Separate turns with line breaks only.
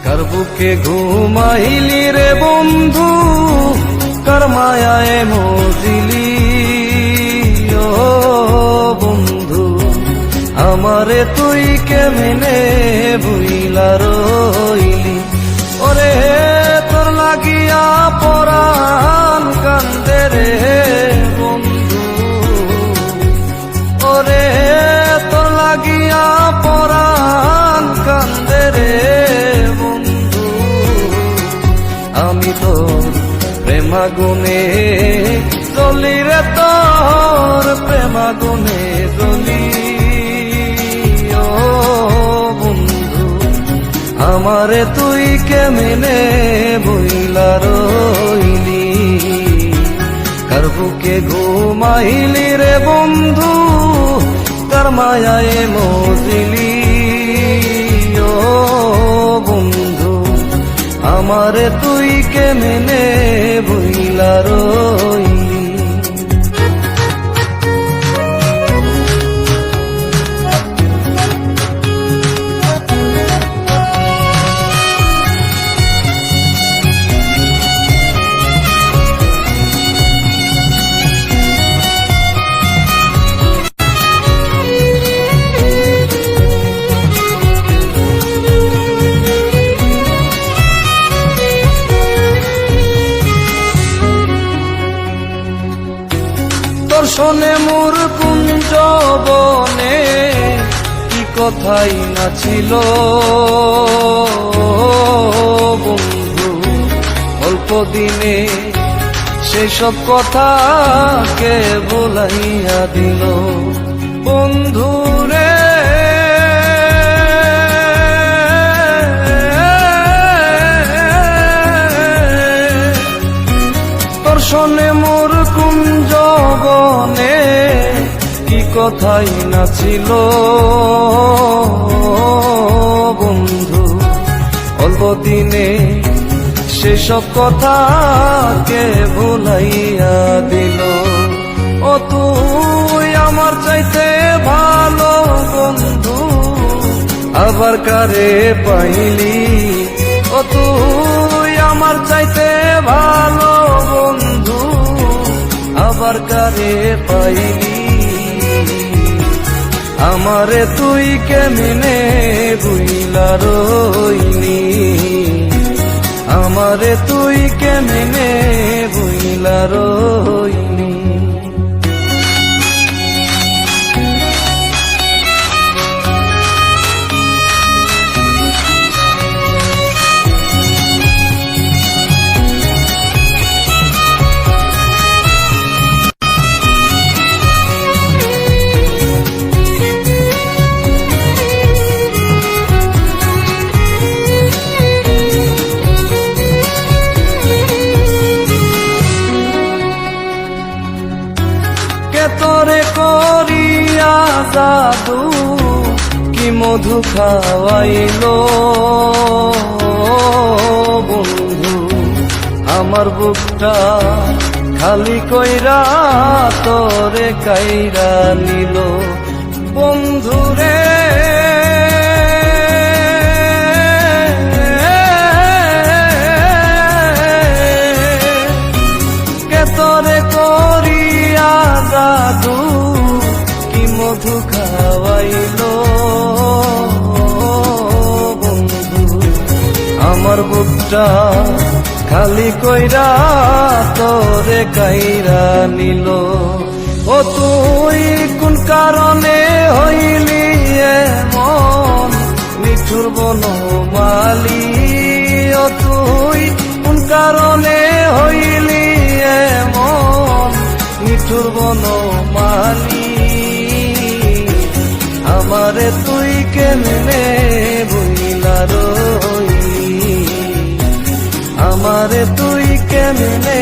কার বুকে ঘুমাইলি রে বন্ধু, কার মায়ায় মজিলি ও বন্ধু, আমারে তুই কেমনে ভুইলা রইলি। ওরে তোর লাগিয়া পরাণ কান্দে রে বন্ধু, ওরে তোর লাগিয়া পরাণ কান্দে রে বন্ধু, আমি তোর প্রেমাগুনে জ্বলি রে, তোর প্রেমাগুনে জ্বলি ও বন্ধু, আমারে তুই কেমনে ভুইলা রইলি। কার বুকে ঘুমাইলি রে বন্ধু, কার মায়ায় মজিলি ও বন্ধু, আমারে তুই কেমনে ভুইলা রইলি। শোনে মোর কুঞ্জ বনে কি কথাই না ছিল বন্ধু, অল্প দিনে সেসব কথা কে ভুলাইয়া দিল বন্ধু রে। তোর শোনে মোর কুঞ্জ বনে কি কথাই না ছিল বন্ধু, অল্প দিনে সেসব কথা কে ভুলাইয়া দিল। ও তুই আমার চাইতে ভালো বন্ধু, আবার কারে পাইলি। ও তুই আমার চাইতে ভালো বন্ধু, আবার কারে পাইলি। আমারে তুই কেমনে ভুইলা রইলি, আমারে তুই কেমনে ভুইলা রইলি। তোরে করিয়া জাদু কি মধু খাওয়াইলো বন্ধু, আমার বুকটা খালি কইরা তোরে কাইরা নিল বন্ধু রে। তোরে করিয়া জাদু কি মধু খাওয়াইলো বন্ধু, আমার বুকটা খালি কইরা তোরে কাইরা নিল। ও তুই কোন কারণে হইলি এমন নিঠুর বনমালী, ও তুই কোন কারণে হইলি এমন নিঠুর বনমালী, আমারে তুই কেমনে ভুইলা রইলি, আমারে তুই কেমনে